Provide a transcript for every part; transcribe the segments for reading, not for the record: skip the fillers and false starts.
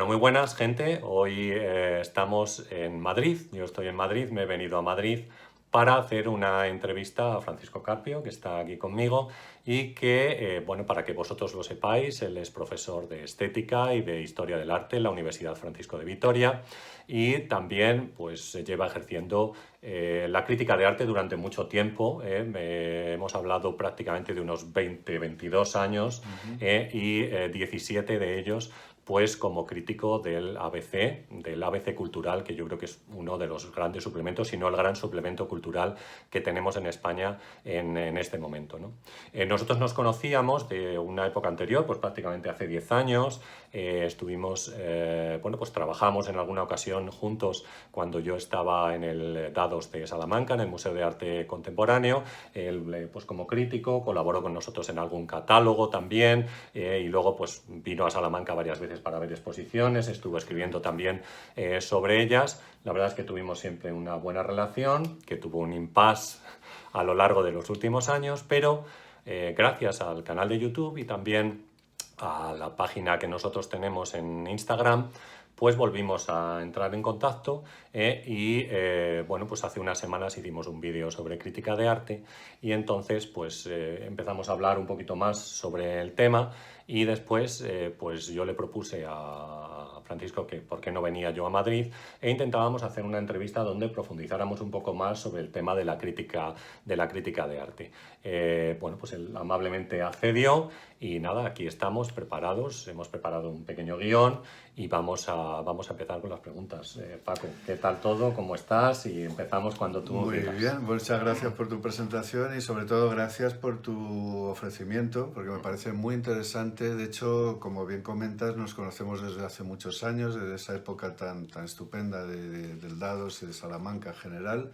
Bueno, muy buenas, gente. Hoy estamos en Madrid. Yo estoy en Madrid, me he venido a Madrid para hacer una entrevista a Francisco Carpio, que está aquí conmigo, y que, bueno, para que vosotros lo sepáis, él es profesor de Estética y de Historia del Arte en la Universidad Francisco de Vitoria y también, pues, lleva ejerciendo la crítica de arte durante mucho tiempo. Hemos hablado prácticamente de unos 20, 22 años y 17 de ellos pues como crítico del ABC cultural, que yo creo que es uno de los grandes suplementos, si no el gran suplemento cultural que tenemos en España en este momento, ¿no? Nosotros nos conocíamos de una época anterior, pues prácticamente hace 10 años, estuvimos, bueno, pues trabajamos en alguna ocasión juntos cuando yo estaba en el Dados de Salamanca, en el Museo de Arte Contemporáneo. Él, pues como crítico, colaboró con nosotros en algún catálogo también, y luego pues vino a Salamanca varias veces para ver exposiciones, estuvo escribiendo también sobre ellas. La verdad es que tuvimos siempre una buena relación, que tuvo un impasse a lo largo de los últimos años, pero gracias al canal de YouTube y también a la página que nosotros tenemos en Instagram, pues volvimos a entrar en contacto y bueno, pues hace unas semanas hicimos un vídeo sobre crítica de arte y entonces pues empezamos a hablar un poquito más sobre el tema y después pues yo le propuse a Francisco que por qué no venía yo a Madrid e intentábamos hacer una entrevista donde profundizáramos un poco más sobre el tema de la crítica de arte. Bueno, pues él amablemente accedió y nada, aquí estamos preparados, hemos preparado un pequeño guión y vamos a empezar con las preguntas. Paco, ¿qué tal todo? ¿Cómo estás? Y empezamos cuando tú Muy quieras. bien, muchas gracias por tu presentación y sobre todo gracias por tu ofrecimiento, porque me parece muy interesante. De hecho, como bien comentas, nos conocemos desde hace muchos años, desde esa época tan estupenda del Dados y de Salamanca en general.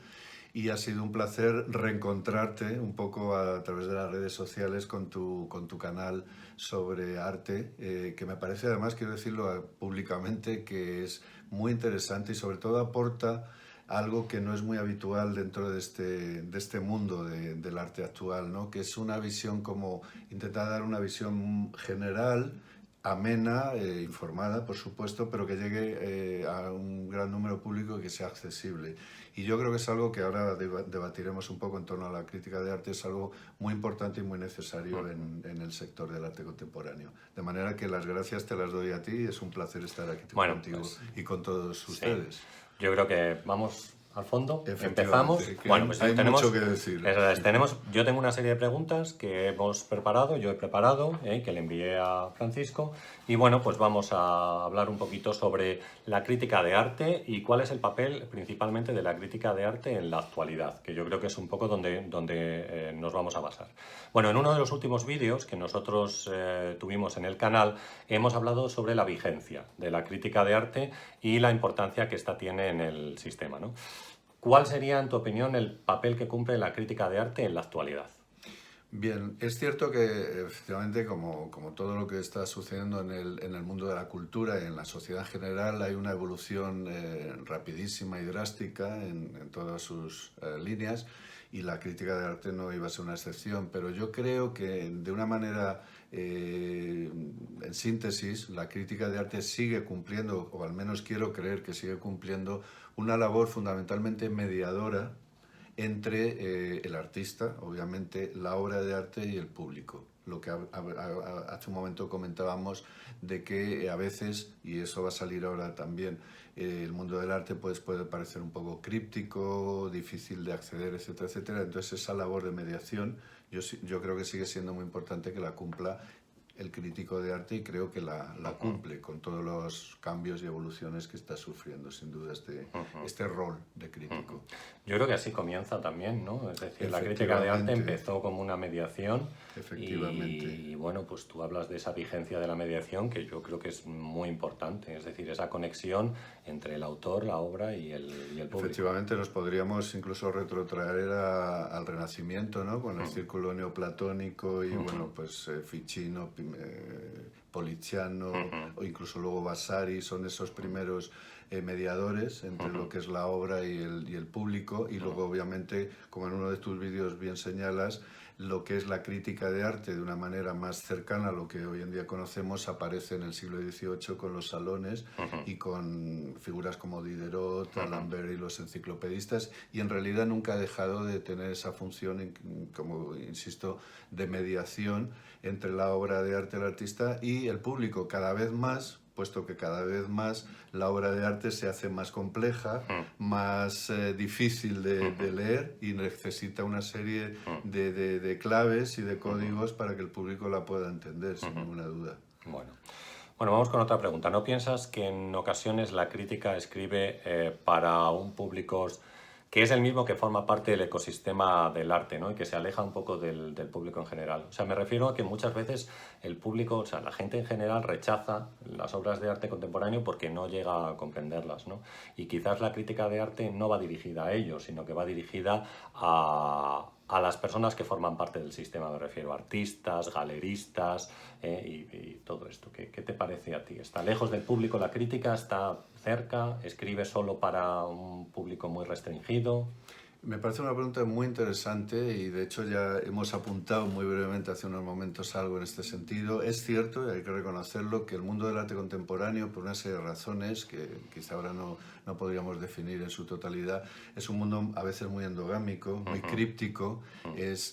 Y ha sido un placer reencontrarte un poco a través de las redes sociales con tu canal sobre arte, que me parece además, quiero decirlo públicamente, que es muy interesante y sobre todo aporta algo que no es muy habitual dentro de este mundo del arte actual, ¿no? Que es una visión como, intentar dar una visión general, amena, informada, por supuesto, pero que llegue a un gran número público y que sea accesible. Y yo creo que es algo que ahora debatiremos un poco en torno a la crítica de arte, es algo muy importante y muy necesario en el sector del arte contemporáneo. De manera que las gracias te las doy a ti, es un placer estar aquí Bueno, contigo pues y con todos sí, ustedes. yo creo que vamos al fondo, empezamos. Efectivamente, que Bueno, pues hay mucho tenemos, que decir. yo tengo una serie de preguntas que hemos preparado, yo he preparado, que le envié a Francisco, y bueno, pues vamos a hablar un poquito sobre la crítica de arte y cuál es el papel principalmente de la crítica de arte en la actualidad, que yo creo que es un poco donde nos vamos a basar. Bueno, en uno de los últimos vídeos que nosotros tuvimos en el canal, hemos hablado sobre la vigencia de la crítica de arte y la importancia que esta tiene en el sistema, ¿no? ¿Cuál sería, en tu opinión, el papel que cumple la crítica de arte en la actualidad? Bien, es cierto que efectivamente, como todo lo que está sucediendo en el mundo de la cultura y en la sociedad en general, hay una evolución rapidísima y drástica en todas sus líneas y la crítica de arte no iba a ser una excepción, pero yo creo que de una manera, en síntesis, la crítica de arte sigue cumpliendo, o al menos quiero creer que sigue cumpliendo, una labor fundamentalmente mediadora entre el artista, obviamente, la obra de arte y el público. Lo que hace un momento comentábamos de que a veces, y eso va a salir ahora también, el mundo del arte pues, puede parecer un poco críptico, difícil de acceder, etcétera, etcétera. Entonces esa labor de mediación yo creo que sigue siendo muy importante que la cumpla el crítico de arte y creo que la cumple con todos los cambios y evoluciones que está sufriendo, sin duda, este rol de crítico. Yo creo que así comienza también, ¿no? Es decir, la crítica de arte Efectivamente, empezó como una mediación efectivamente. y bueno, pues tú hablas de esa vigencia de la mediación que yo creo que es muy importante, es decir, esa conexión entre el autor, la obra y el público. Efectivamente, nos podríamos incluso retrotraer al Renacimiento, ¿no? Con el círculo neoplatónico y, bueno, pues Ficino, Poliziano o incluso luego Vasari son esos primeros mediadores entre lo que es la obra y el público y luego, obviamente, como en uno de tus vídeos bien señalas, lo que es la crítica de arte de una manera más cercana a lo que hoy en día conocemos aparece en el siglo XVIII con los salones y con figuras como Diderot, D'Alembert y los enciclopedistas, y en realidad nunca ha dejado de tener esa función, como insisto, de mediación entre la obra de arte del artista y el público, cada vez más, puesto que cada vez más la obra de arte se hace más compleja, más difícil de leer, y necesita una serie de claves y de códigos para que el público la pueda entender, sin ninguna duda. Bueno. Bueno, vamos con otra pregunta. ¿No piensas que en ocasiones la crítica escribe para un público que es el mismo que forma parte del ecosistema del arte, ¿no? Y que se aleja un poco del público en general? O sea, me refiero a que muchas veces el público, o sea, la gente en general rechaza las obras de arte contemporáneo porque no llega a comprenderlas, ¿no? Y quizás la crítica de arte no va dirigida a ellos, sino que va dirigida a las personas que forman parte del sistema. Me refiero a artistas, galeristas y todo esto. ¿Qué te parece a ti? ¿Está lejos del público la crítica? ¿Está cerca? ¿Escribe solo para un público muy restringido? Me parece una pregunta muy interesante y de hecho ya hemos apuntado muy brevemente hace unos momentos algo en este sentido. Es cierto, y hay que reconocerlo, que el mundo del arte contemporáneo, por una serie de razones que quizá ahora no podríamos definir en su totalidad, es un mundo a veces muy endogámico, muy críptico.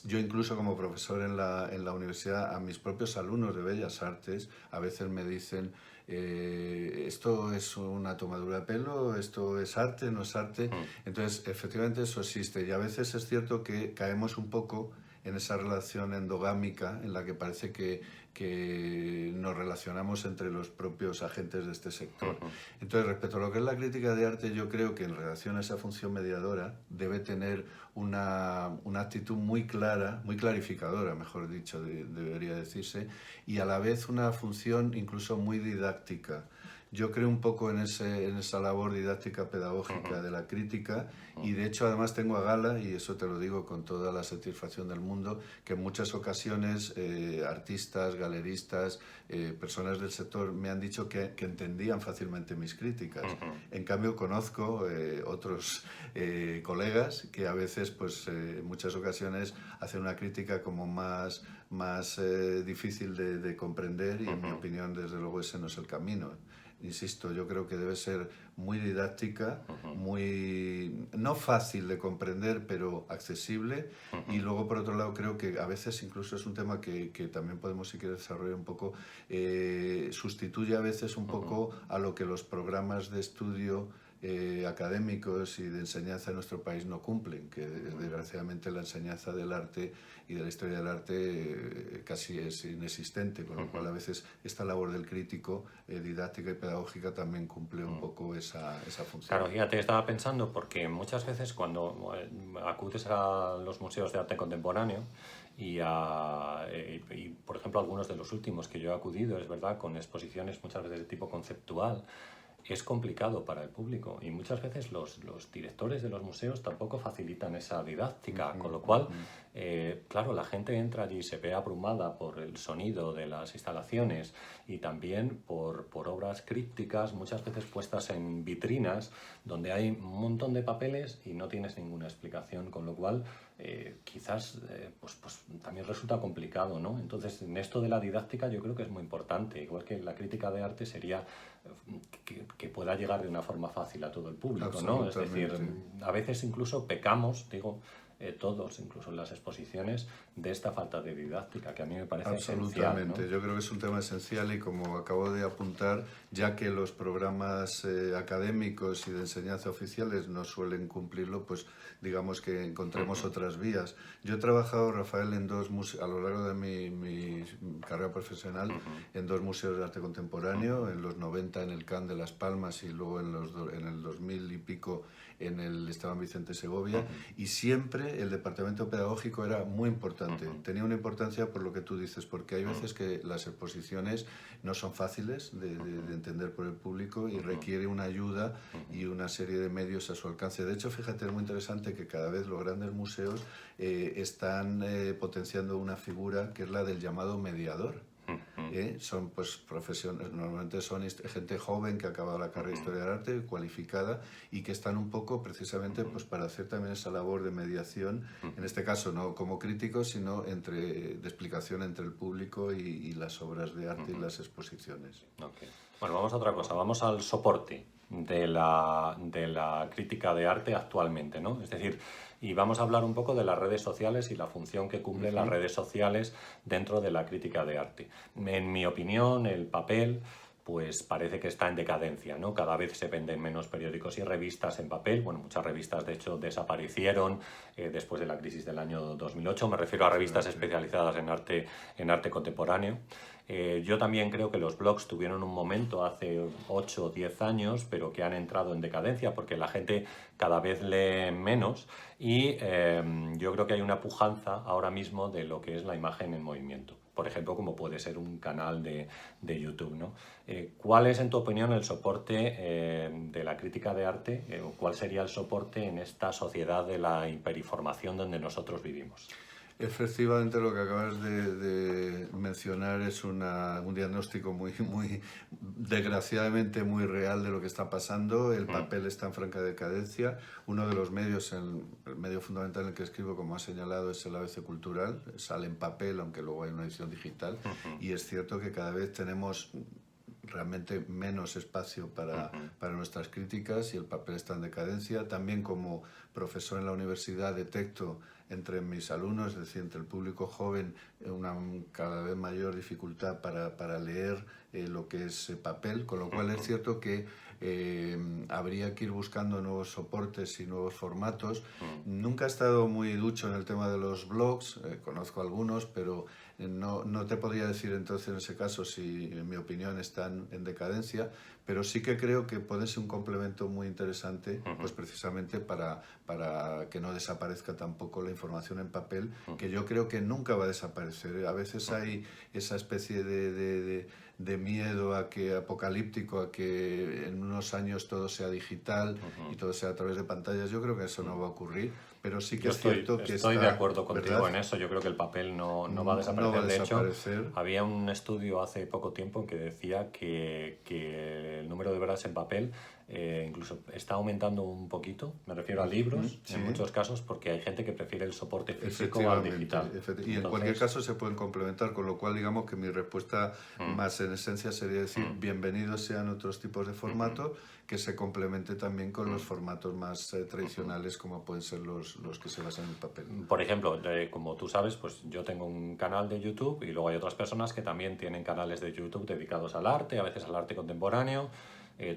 Yo incluso como profesor en la universidad, a mis propios alumnos de Bellas Artes a veces me dicen: esto es una tomadura de pelo, esto es arte, no es arte. Entonces, efectivamente eso existe, y a veces es cierto que caemos un poco en esa relación endogámica en la que parece que nos relacionamos entre los propios agentes de este sector. Entonces, respecto a lo que es la crítica de arte, yo creo que en relación a esa función mediadora debe tener una actitud muy clara, muy clarificadora, mejor dicho, debería decirse, y a la vez una función incluso muy didáctica. Yo creo un poco en esa labor didáctica pedagógica de la crítica, y de hecho además tengo a gala, y eso te lo digo con toda la satisfacción del mundo, que en muchas ocasiones artistas, galeristas, personas del sector me han dicho que entendían fácilmente mis críticas. En cambio conozco otros colegas que a veces, pues en muchas ocasiones hacen una crítica como más difícil de comprender, y en mi opinión desde luego ese no es el camino. Insisto, yo creo que debe ser muy didáctica, muy no fácil de comprender, pero accesible. Y luego, por otro lado, creo que a veces incluso es un tema que también podemos, si quieres, desarrollar un poco, sustituye a veces un poco a lo que los programas de estudio académicos y de enseñanza en nuestro país no cumplen, que desgraciadamente la enseñanza del arte y de la historia del arte casi es inexistente, con lo cual a veces esta labor del crítico didáctica y pedagógica también cumple un poco esa función. Claro, fíjate, estaba pensando porque muchas veces cuando acudes a los museos de arte contemporáneo y por ejemplo, algunos de los últimos que yo he acudido, es verdad, con exposiciones muchas veces de tipo conceptual, es complicado para el público, y muchas veces los directores de los museos tampoco facilitan esa didáctica, con lo cual, claro, la gente entra allí y se ve abrumada por el sonido de las instalaciones y también por obras crípticas, muchas veces puestas en vitrinas, donde hay un montón de papeles y no tienes ninguna explicación, con lo cual quizás pues también resulta complicado, ¿no? Entonces, en esto de la didáctica yo creo que es muy importante, igual que la crítica de arte sería que pueda llegar de una forma fácil a todo el público, ¿no? Es decir, a veces incluso pecamos, digo, todos, incluso en las exposiciones, de esta falta de didáctica, que a mí me parece esencial, ¿no? Yo creo que es un tema esencial, y como acabo de apuntar, ya que los programas académicos y de enseñanza oficiales no suelen cumplirlo, pues digamos que encontremos otras vías. Yo he trabajado, Rafael, en dos museos, a lo largo de mi carrera profesional, en dos museos de arte contemporáneo, en los 90 en el CAN de Las Palmas y luego en el 2000 y pico en el Esteban Vicente Segovia, y siempre el departamento pedagógico era muy importante. Tenía una importancia por lo que tú dices, porque hay veces que las exposiciones no son fáciles de entender por el público y requiere una ayuda y una serie de medios a su alcance. De hecho, fíjate, es muy interesante que cada vez los grandes museos están potenciando una figura que es la del llamado mediador. Son pues profesiones, normalmente son gente joven que ha acabado la carrera de Historia del Arte, cualificada, y que están un poco precisamente pues para hacer también esa labor de mediación, en este caso no como críticos, sino de explicación entre el público y las obras de arte y las exposiciones. Okay. Bueno, vamos a otra cosa, vamos al soporte de la crítica de arte actualmente, ¿no? Es decir, y vamos a hablar un poco de las redes sociales y la función que cumplen las redes sociales dentro de la crítica de arte. En mi opinión, el papel pues parece que está en decadencia, ¿no? Cada vez se venden menos periódicos y revistas en papel. Bueno, muchas revistas de hecho desaparecieron después de la crisis del año 2008. Me refiero a revistas especializadas en arte contemporáneo. Yo también creo que los blogs tuvieron un momento hace 8 o 10 años, pero que han entrado en decadencia porque la gente cada vez lee menos y yo creo que hay una pujanza ahora mismo de lo que es la imagen en movimiento. Por ejemplo, como puede ser un canal de YouTube, ¿no? ¿Cuál es, en tu opinión, el soporte de la crítica de arte? ¿Cuál sería el soporte en esta sociedad de la hiperinformación donde nosotros vivimos? Efectivamente, lo que acabas de mencionar es un diagnóstico muy, desgraciadamente muy real de lo que está pasando. El papel está en franca decadencia. Uno de los medios, el medio fundamental en el que escribo, como ha señalado, es el ABC Cultural. Sale en papel, aunque luego hay una edición digital. Y es cierto que cada vez tenemos realmente menos espacio para nuestras críticas y el papel está en decadencia. También como profesor en la universidad detecto entre mis alumnos, es decir, entre el público joven, una cada vez mayor dificultad para leer lo que es papel, con lo cual es cierto que habría que ir buscando nuevos soportes y nuevos formatos. Nunca he estado muy ducho en el tema de los blogs, conozco algunos, pero no te podría decir entonces en ese caso si en mi opinión están en decadencia, pero sí que creo que puede ser un complemento muy interesante, pues precisamente para que no desaparezca tampoco la información en papel, que yo creo que nunca va a desaparecer. A veces hay esa especie de miedo apocalíptico a que en unos años todo sea digital y todo sea a través de pantallas. Yo creo que eso no va a ocurrir, pero sí que es cierto que estoy de acuerdo contigo, ¿verdad?, en eso. Yo creo que el papel no va a desaparecer. No va a desaparecer. De hecho, había un estudio hace poco tiempo que decía que el número de horas en papel incluso está aumentando un poquito. Me refiero a libros, en muchos casos, porque hay gente que prefiere el soporte físico al digital. Y entonces, en cualquier caso se pueden complementar, con lo cual digamos que mi respuesta más en esencia sería decir bienvenidos sean otros tipos de formatos que se complemente también con los formatos más tradicionales como pueden ser los que se basan en el papel. Por ejemplo, como tú sabes, pues yo tengo un canal de YouTube y luego hay otras personas que también tienen canales de YouTube dedicados al arte, a veces al arte contemporáneo.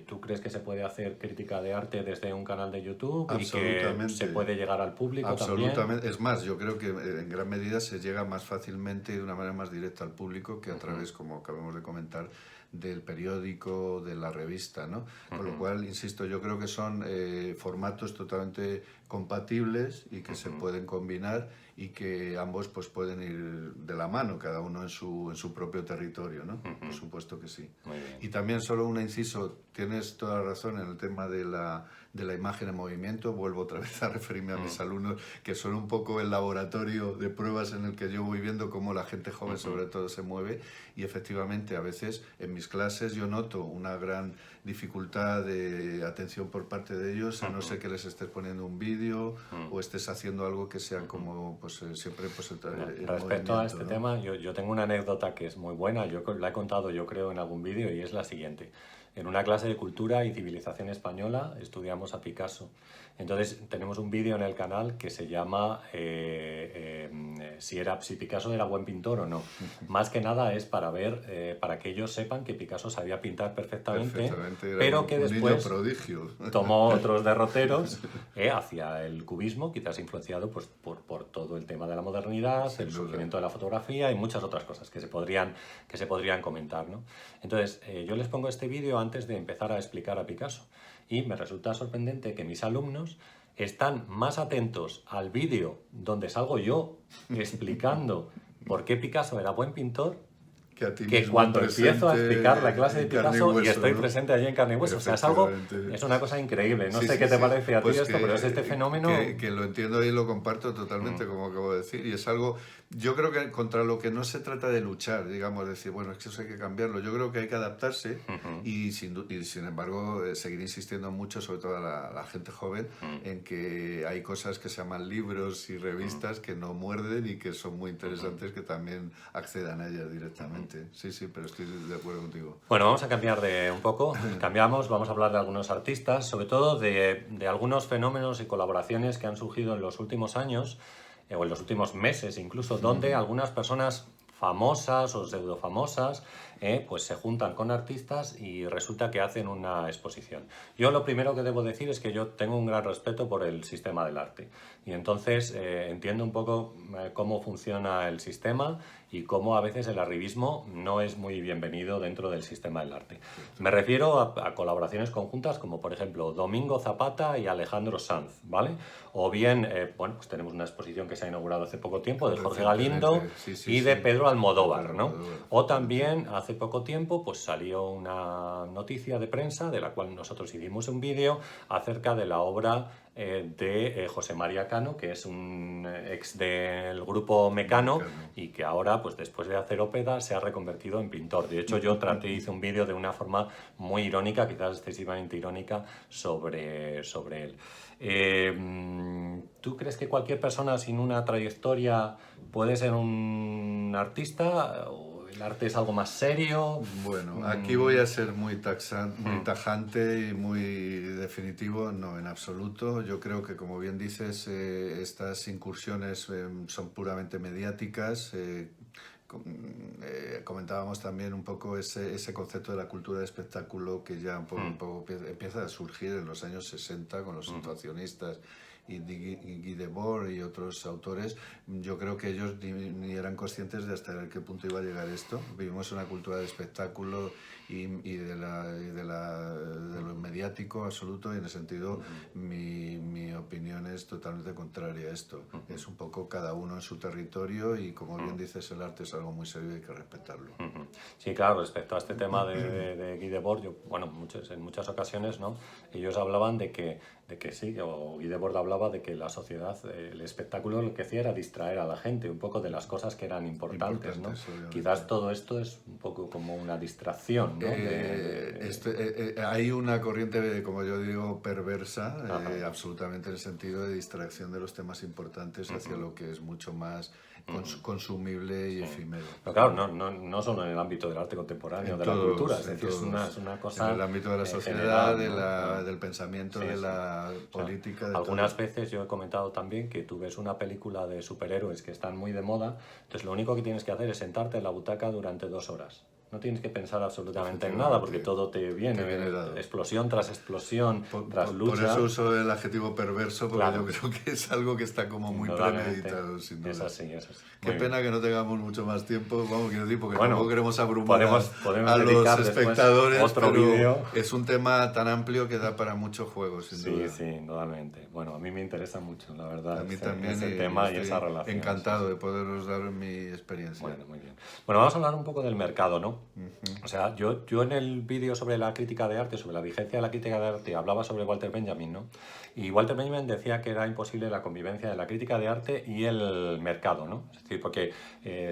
¿Tú crees que se puede hacer crítica de arte desde un canal de YouTube y que se puede llegar al público también? Absolutamente. Es más, yo creo que en gran medida se llega más fácilmente y de una manera más directa al público que a través, como acabamos de comentar, del periódico, de la revista, ¿no? Con lo cual, insisto, yo creo que son formatos totalmente compatibles y que se pueden combinar y que ambos pues pueden ir de la mano, cada uno en su propio territorio, ¿no? Por supuesto que sí. Y también solo un inciso, tienes toda la razón en el tema de la imagen en movimiento. Vuelvo otra vez a referirme a mis alumnos, que son un poco el laboratorio de pruebas en el que yo voy viendo cómo la gente joven sobre todo se mueve, y efectivamente a veces en mis clases yo noto una gran dificultad de atención por parte de ellos, a no ser que les estés poniendo un vídeo o estés haciendo algo que sea como pues siempre pues respecto a este tema, yo tengo una anécdota que es muy buena, yo la he contado yo creo en algún vídeo, y es la siguiente. En una clase de cultura y civilización española estudiamos a Picasso. Entonces tenemos un vídeo en el canal que se llama si Picasso era buen pintor o no. Más que nada es para ver, para que ellos sepan que Picasso sabía pintar perfectamente pero que después tomó otros derroteros hacia el cubismo, quizás influenciado pues, por todo el tema de la modernidad, el surgimiento de la fotografía y muchas otras cosas que se podrían comentar, ¿no? Entonces, yo les pongo este vídeo antes de empezar a explicar a Picasso. Y me resulta sorprendente que mis alumnos están más atentos al vídeo donde salgo yo explicando por qué Picasso era buen pintor que a ti que mismo cuando empiezo a explicar la clase de en carne y Picasso y hueso, estoy ¿no? presente allí en carne y hueso. O sea, es algo, Efectivamente. es una cosa increíble. No Sí, sé sí, qué te sí. parece a ti Pues esto, pero es este fenómeno. que lo entiendo y lo comparto totalmente, como acabo de decir. Y es algo, yo creo que contra lo que no se trata de luchar, digamos, decir, bueno, es que eso hay que cambiarlo. Yo creo que hay que adaptarse y sin embargo seguir insistiendo mucho, sobre todo a la gente joven, en que hay cosas que se llaman libros y revistas que no muerden y que son muy interesantes, que también accedan a ellas directamente. Sí, sí, pero estoy de acuerdo contigo. Bueno, vamos a cambiar de un poco, cambiamos, vamos a hablar de algunos artistas, sobre todo de algunos fenómenos y colaboraciones que han surgido en los últimos años, o en los últimos meses incluso, donde algunas personas famosas o pseudofamosas pues se juntan con artistas y resulta que hacen una exposición. Yo lo primero que debo decir es que yo tengo un gran respeto por el sistema del arte y entonces entiendo un poco cómo funciona el sistema y cómo a veces el arribismo no es muy bienvenido dentro del sistema del arte. Me refiero a colaboraciones conjuntas como por ejemplo Domingo Zapata y Alejandro Sanz, ¿vale? O bien, bueno, pues tenemos una exposición que se ha inaugurado hace poco tiempo de Jorge Galindo Sí, sí, y de sí. Pedro Almodóvar, Pedro ¿no? Almodóvar. O también hace poco tiempo pues salió una noticia de prensa de la cual nosotros hicimos un vídeo acerca de la obra de José María Cano, que es un ex del grupo Mecano y que ahora, pues después de hacer ópera, se ha reconvertido en pintor. De hecho, yo hice un vídeo de una forma muy irónica, quizás excesivamente irónica, sobre él. ¿Tú crees que cualquier persona sin una trayectoria puede ser un artista? ¿O el arte es algo más serio? Bueno, aquí voy a ser muy tajante y muy definitivo. No, en absoluto. Yo creo que, como bien dices, estas incursiones son puramente mediáticas. Comentábamos también un poco ese concepto de la cultura de espectáculo que ya un poco empieza a surgir en los años 60 con los situacionistas y Guy Debord y otros autores. Yo creo que ellos ni eran conscientes de hasta qué punto iba a llegar esto. Vivimos una cultura de espectáculo y de lo mediático absoluto, y en ese sentido mi opinión es totalmente contraria a esto. Es un poco cada uno en su territorio y, como bien dices, el arte es algo muy serio y hay que respetarlo. Sí, claro, respecto a este tema de Guy Debord, bueno, en muchas ocasiones, ¿no? Ellos hablaban de que sí, o Guy Debord hablaba de que la sociedad, el espectáculo lo que hacía era distraer a la gente un poco de las cosas que eran importantes, ¿no? Quizás todo esto es un poco como una distracción, ¿no? Hay una corriente, como yo digo, perversa, absolutamente, en el sentido de distracción de los temas importantes hacia lo que es mucho más consumible y efímero. Pero claro, no solo en el ámbito del arte contemporáneo, de la cultura, es decir, es una cosa en el ámbito de la sociedad, general, ¿no? Del pensamiento, de la política. O sea, algunas veces yo he comentado también que tú ves una película de superhéroes que están muy de moda, entonces lo único que tienes que hacer es sentarte en la butaca durante 2 horas. No tienes que pensar absolutamente en nada porque todo te viene explosión tras explosión, tras lucha. Por eso uso el adjetivo perverso, porque yo creo que es algo que está como muy premeditado, sin duda. Es así. Qué pena que no tengamos mucho más tiempo, quiero decir, porque tampoco queremos abrumar podemos a los espectadores, otro pero vídeo. Es un tema tan amplio que da para muchos juegos, sin duda. Sí, totalmente. Bueno, a mí me interesa mucho, la verdad, a mí también, ese tema y esa relación. Encantado de poderos dar mi experiencia. Bueno, muy bien. Bueno, vamos a hablar un poco del mercado, ¿no? O sea, yo en el vídeo sobre la crítica de arte, sobre la vigencia de la crítica de arte, hablaba sobre Walter Benjamin, ¿no? Y Walter Benjamin decía que era imposible la convivencia de la crítica de arte y el mercado, ¿no? Es decir, porque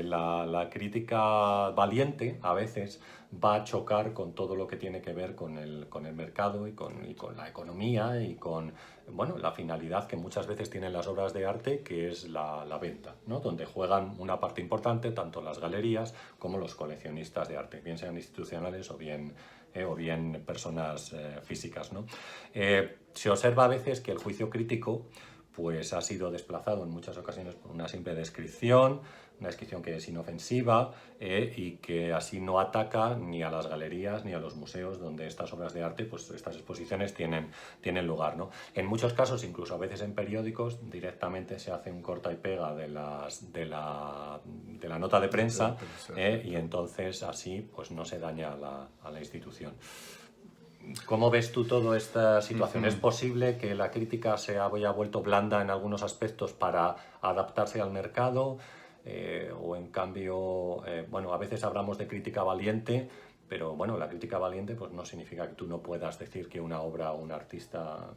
la crítica valiente a veces va a chocar con todo lo que tiene que ver con el mercado y con la economía y con, bueno, la finalidad que muchas veces tienen las obras de arte, que es la venta, ¿no? Donde juegan una parte importante tanto las galerías como los coleccionistas de arte, bien sean institucionales o bien personas físicas, ¿no? Se observa a veces que el juicio crítico pues ha sido desplazado en muchas ocasiones por una simple descripción, una descripción que es inofensiva y que así no ataca ni a las galerías ni a los museos donde estas obras de arte, pues estas exposiciones tienen lugar, ¿no? En muchos casos, incluso a veces en periódicos, directamente se hace un corta y pega de la nota de prensa y entonces así pues no se daña a la institución. ¿Cómo ves tú toda esta situación? ¿Es posible que la crítica se haya vuelto blanda en algunos aspectos para adaptarse al mercado? o en cambio, bueno, a veces hablamos de crítica valiente, pero bueno, la crítica valiente pues no significa que tú no puedas decir que una obra o un artista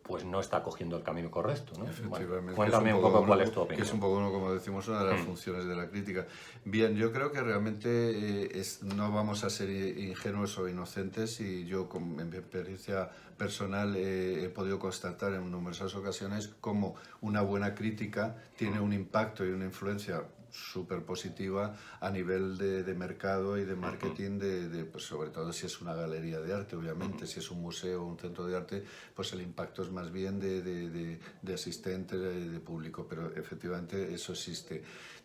pues no está cogiendo el camino correcto, ¿no? Efectivamente, bueno, cuéntame un poco cuál es tu que es opinión. un poco, como decimos, una de las funciones de la crítica. Bien, yo creo que realmente no vamos a ser ingenuos o inocentes, y yo, en mi experiencia personal, he podido constatar en numerosas ocasiones cómo una buena crítica tiene un impacto y una influencia súper positiva a nivel de mercado y de marketing, pues sobre todo si es una galería de arte, obviamente. Si es un museo o un centro de arte, pues el impacto es más bien de asistente, de público, pero efectivamente eso existe.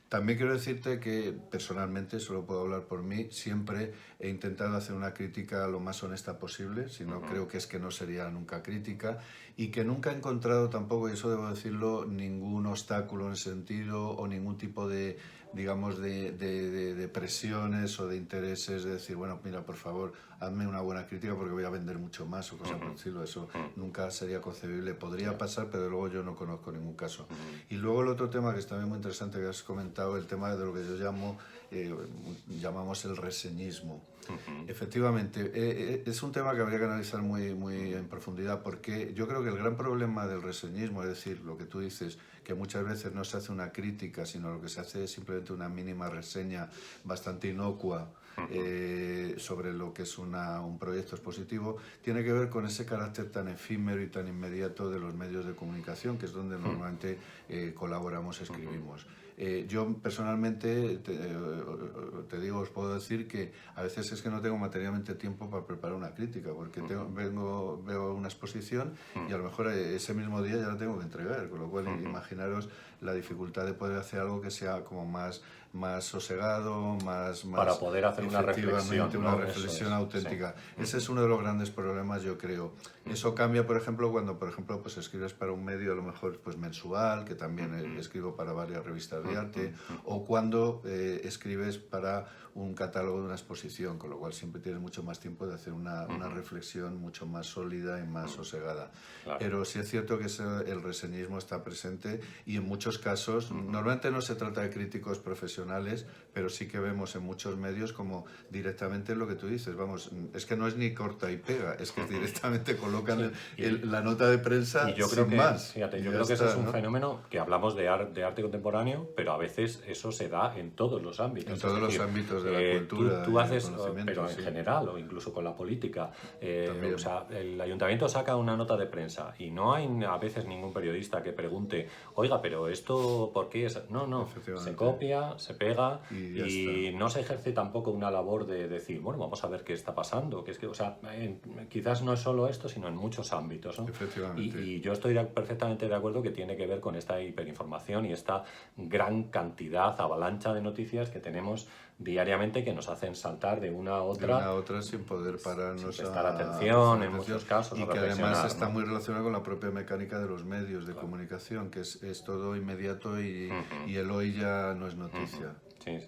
También quiero decirte que personalmente, solo puedo hablar por mí, siempre he intentado hacer una crítica lo más honesta posible, si no creo que es que no sería nunca crítica, y que nunca he encontrado tampoco, y eso debo decirlo, ningún obstáculo en ese sentido o ningún tipo de, digamos, de presiones o de intereses de decir, bueno, mira, por favor, hazme una buena crítica porque voy a vender mucho más o cosas por el estilo. Eso nunca sería concebible. Podría pasar, pero luego yo no conozco ningún caso. Y luego el otro tema que es también muy interesante que has comentado, el tema de lo que yo llamamos el reseñismo. Efectivamente, es un tema que habría que analizar muy en profundidad, porque yo creo que el gran problema del reseñismo, es decir, lo que tú dices, que muchas veces no se hace una crítica, sino lo que se hace es simplemente una mínima reseña bastante inocua sobre lo que es un proyecto expositivo, tiene que ver con ese carácter tan efímero y tan inmediato de los medios de comunicación, que es donde normalmente colaboramos, escribimos. Yo personalmente, te digo, os puedo decir que a veces es que no tengo materialmente tiempo para preparar una crítica, porque veo una exposición y a lo mejor ese mismo día ya la tengo que entregar, con lo cual imaginaros la dificultad de poder hacer algo que sea como más sosegado, Para poder hacer una reflexión, una ¿no? reflexión auténtica. Sí. Ese es uno de los grandes problemas, yo creo. Eso cambia, por ejemplo, cuando, por ejemplo, pues escribes para un medio a lo mejor pues mensual, que también escribo para varias revistas de arte, o cuando escribes para un catálogo de una exposición, con lo cual siempre tienes mucho más tiempo de hacer una reflexión mucho más sólida y más sosegada. Claro. Pero sí es cierto que el reseñismo está presente, y en muchos casos, normalmente no se trata de críticos profesionales, pero sí que vemos en muchos medios como directamente lo que tú dices, vamos, es que no es ni corta y pega, es que directamente colocan la nota de prensa y yo creo sin que, más. fíjate, yo creo que ese es un fenómeno que hablamos de arte contemporáneo, pero a veces eso se da en todos los ámbitos. En todos los ámbitos de la cultura, tú haces, del conocimiento, pero en sí. general, o incluso con la política. O sea, el ayuntamiento saca una nota de prensa y no hay a veces ningún periodista que pregunte, oiga, pero esto, ¿por qué es? No, se copia, se pega y no se ejerce tampoco una labor de decir, bueno, vamos a ver qué está pasando. Que es que, o sea, quizás no es solo esto, sino en muchos ámbitos, ¿no? Efectivamente. Y yo estoy perfectamente de acuerdo que tiene que ver con esta hiperinformación y esta gran cantidad, avalancha de noticias que tenemos diariamente, que nos hacen saltar de una a otra. De una a otra sin poder pararnos sin prestar atención en muchos casos. Y que además está muy relacionado con la propia mecánica de los medios de comunicación, que es todo inmediato y el hoy ya no es noticia. Sí.